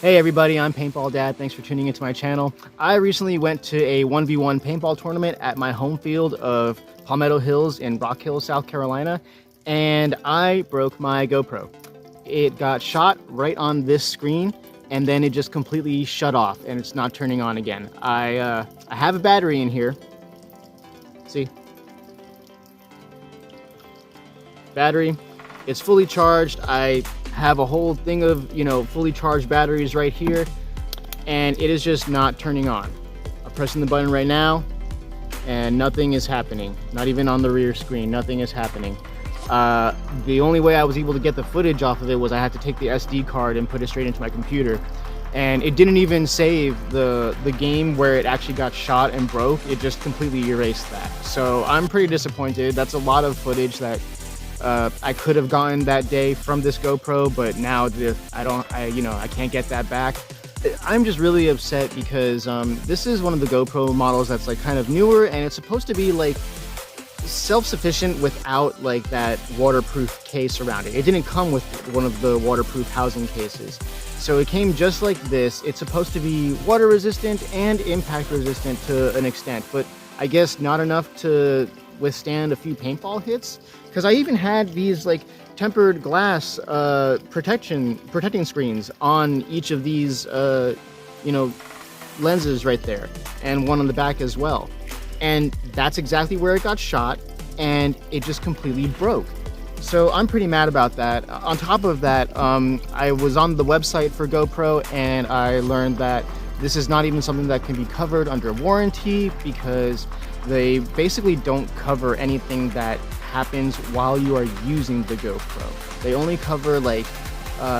Hey everybody, I'm Paintball Dad. Thanks for tuning into my channel. I recently went to a 1v1 paintball tournament at my home field of Palmetto Hills in Rock Hill, South Carolina, and I broke my GoPro. It got shot right on this screen, and then it just completely shut off, and it's not turning on again. I have a battery in here. See? Battery. It's fully charged. I have a whole thing of, fully charged batteries right here, and it is just not turning on. I'm pressing the button right now, and nothing is happening. Not even on the rear screen, nothing is happening. The only way I was able to get the footage off of it was I had to take the SD card and put it straight into my computer. And it didn't even save the game where it actually got shot and broke. It just completely erased that. So I'm pretty disappointed. That's a lot of footage that I could have gotten that day from this GoPro, but now I can't get that back. I'm just really upset because this is one of the GoPro models that's like kind of newer, and it's supposed to be like self-sufficient without like that waterproof case around it. It didn't come with one of the waterproof housing cases. So it came just like this. It's supposed to be water resistant and impact resistant to an extent, but I guess not enough to withstand a few paintball hits, because I even had these like tempered glass protecting screens on each of these lenses right there, and one on the back as well, and that's exactly where it got shot, and it just completely broke. So I'm pretty mad about that. On top of that, I was on the website for GoPro, and I learned that this is not even something that can be covered under warranty, because they basically don't cover anything that happens while you are using the GoPro. They only cover like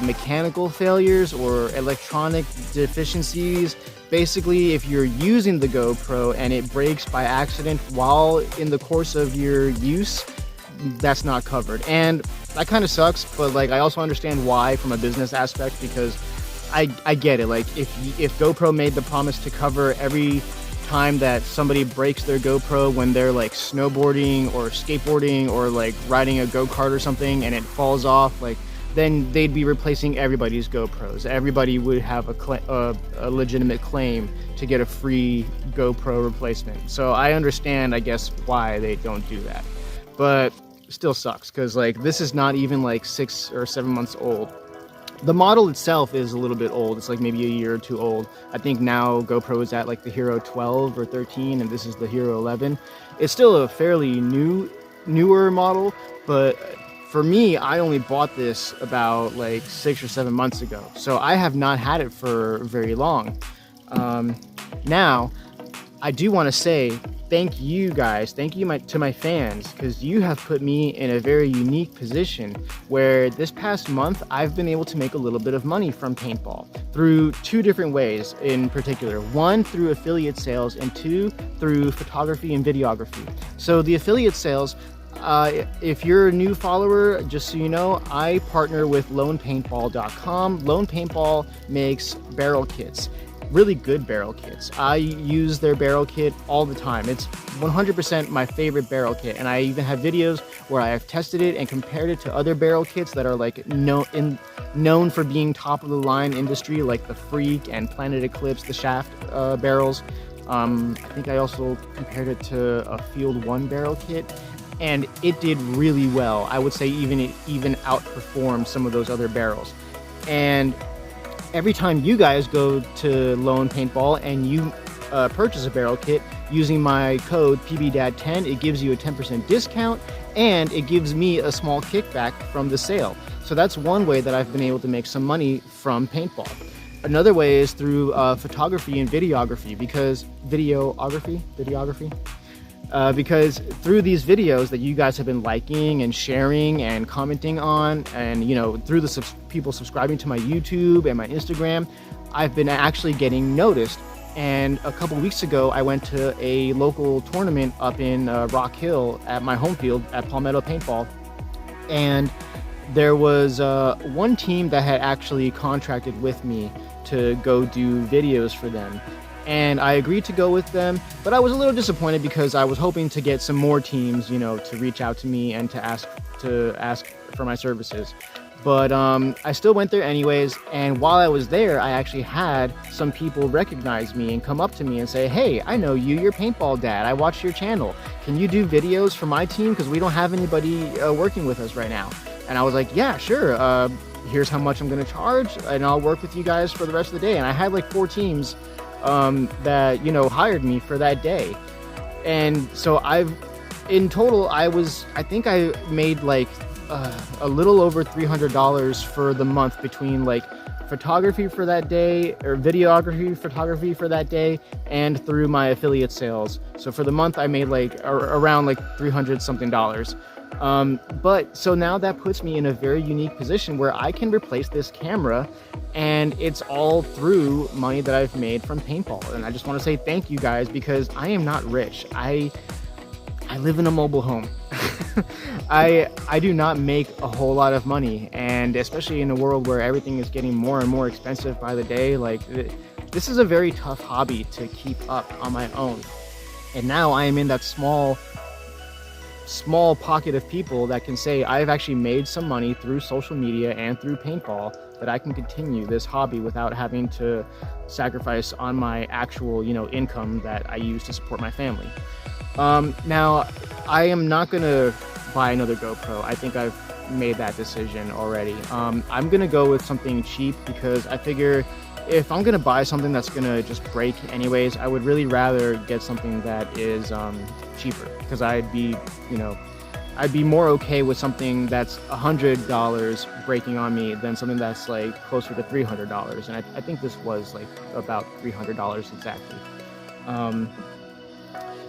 mechanical failures or electronic deficiencies. Basically, if you're using the GoPro and it breaks by accident while in the course of your use, that's not covered. And that kind of sucks, but like I also understand why from a business aspect, because I get it. Like if GoPro made the promise to cover every time that somebody breaks their GoPro when they're like snowboarding or skateboarding or like riding a go-kart or something and it falls off, like then they'd be replacing everybody's GoPros. Everybody would have a legitimate claim to get a free GoPro replacement. So I understand, I guess, why they don't do that, but still sucks, because like this is not even like 6 or 7 months old. The model itself is a little bit old. It's like maybe a year or two old. I think now GoPro is at like the Hero 12 or 13, and this is the Hero 11. It's still a fairly newer model, but for me, I only bought this about like 6 or 7 months ago. So I have not had it for very long. Now, I do want to say thank you guys, thank you to my fans, because you have put me in a very unique position where this past month I've been able to make a little bit of money from paintball through two different ways in particular. One, through affiliate sales, and two, through photography and videography. So the affiliate sales, if you're a new follower, just so you know, I partner with LonePaintball.com. Lone Paintball makes barrel kits. Really good barrel kits. I use their barrel kit all the time. It's 100% my favorite barrel kit, and I even have videos where I have tested it and compared it to other barrel kits that are like known for being top of the line industry, like the Freak and Planet Eclipse, the Shaft barrels. I think I also compared it to a Field 1 barrel kit, and it did really well. I would say it even outperformed some of those other barrels. And every time you guys go to Lone Paintball and you purchase a barrel kit using my code PBDAD10, it gives you a 10% discount, and it gives me a small kickback from the sale. So that's one way that I've been able to make some money from paintball. Another way is through photography and videography, because because through these videos that you guys have been liking and sharing and commenting on, and through the people subscribing to my YouTube and my Instagram, I've been actually getting noticed. And a couple weeks ago, I went to a local tournament up in Rock Hill at my home field at Palmetto Paintball, and there was one team that had actually contracted with me to go do videos for them. And I agreed to go with them, but I was a little disappointed because I was hoping to get some more teams, to reach out to me and to ask for my services. But I still went there anyways, and while I was there, I actually had some people recognize me and come up to me and say, hey, I know you, you're Paintball Dad, I watched your channel. Can you do videos for my team? Because we don't have anybody working with us right now. And I was like, yeah, sure. Here's how much I'm gonna charge, and I'll work with you guys for the rest of the day. And I had like 4 teams that, you know, hired me for that day. And so in total, I think I made like a little over $300 for the month between like photography for that day, or videography, photography for that day, and through my affiliate sales. So for the month I made like around like $300 something. But so now that puts me in a very unique position where I can replace this camera, and it's all through money that I've made from paintball. And I just want to say thank you guys, because I am not rich. I live in a mobile home. I do not make a whole lot of money, and especially in a world where everything is getting more and more expensive by the day, like this is a very tough hobby to keep up on my own. And now I am in that small pocket of people that can say I've actually made some money through social media and through paintball, that I can continue this hobby without having to sacrifice on my actual, you know, income that I use to support my family. Now, I am not gonna buy another GoPro. I think I've made that decision already. I'm gonna go with something cheap, because I figure if I'm gonna buy something that's gonna just break anyways, I would really rather get something that is cheaper, because I'd be more okay with something that's $100 breaking on me than something that's like closer to $300. And I think this was like about $300 exactly.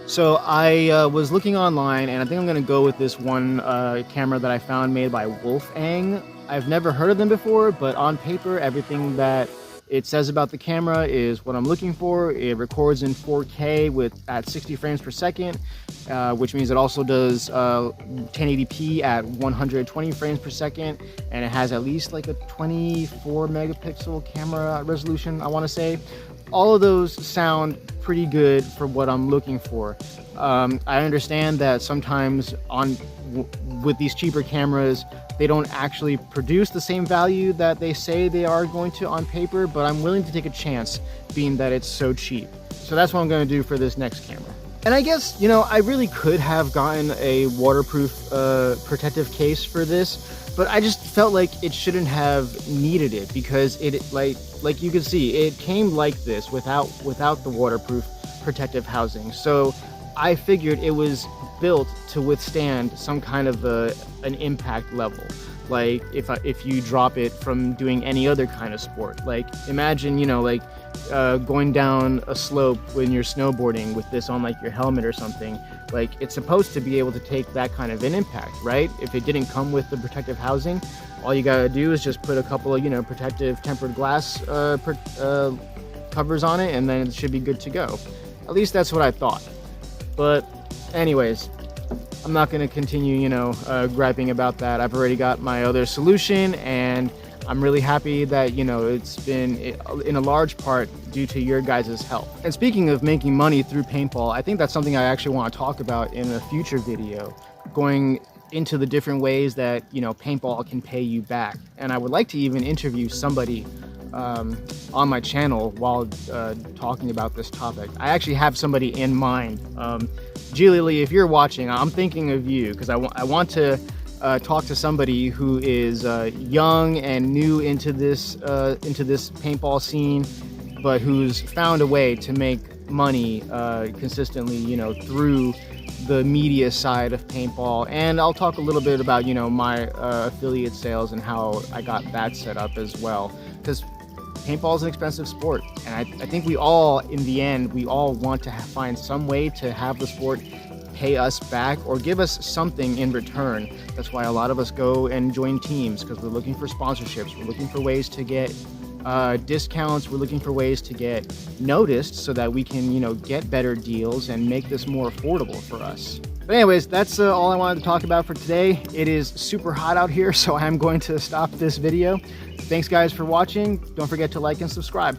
So I was looking online, and I think I'm gonna go with this one camera that I found made by Wolfang. I've never heard of them before, but on paper, everything that it says about the camera is what I'm looking for. It records in 4K at 60 frames per second, which means it also does 1080p at 120 frames per second, and it has at least like a 24 megapixel camera resolution, I want to say. All of those sound pretty good for what I'm looking for. I understand that sometimes with these cheaper cameras, they don't actually produce the same value that they say they are going to on paper, but I'm willing to take a chance, being that it's so cheap. So that's what I'm going to do for this next camera. And I guess, you know, I really could have gotten a waterproof protective case for this, but I just felt like it shouldn't have needed it, because it like you can see, it came like this without the waterproof protective housing. So I figured it was built to withstand some kind of an impact level. Like if you drop it from doing any other kind of sport, like imagine, you know, like going down a slope when you're snowboarding with this on like your helmet or something. Like, it's supposed to be able to take that kind of an impact, right? If it didn't come with the protective housing, all you gotta do is just put a couple of, you know, protective tempered glass covers on it, and then it should be good to go. At least that's what I thought. But anyways, I'm not gonna continue, you know, griping about that. I've already got my other solution, and I'm really happy that, you know, it's been in a large part due to your guys' help. And speaking of making money through paintball, I think that's something I actually want to talk about in a future video, going into the different ways that, you know, paintball can pay you back. And I would like to even interview somebody on my channel while talking about this topic. I actually have somebody in mind. G Lily, if you're watching, I'm thinking of you, because I want to talk to somebody who is young and new into this paintball scene, but who's found a way to make money consistently, you know, through the media side of paintball. And I'll talk a little bit about, you know, my affiliate sales and how I got that set up as well, because paintball is an expensive sport, and I think we all, in the end, we all want to find some way to have the sport pay us back or give us something in return. That's why a lot of us go and join teams, because we're looking for sponsorships, we're looking for ways to get discounts, we're looking for ways to get noticed so that we can, you know, get better deals and make this more affordable for us. But anyways, that's all I wanted to talk about for today. It is super hot out here, so I'm going to stop this video. Thanks guys for watching. Don't forget to like and subscribe.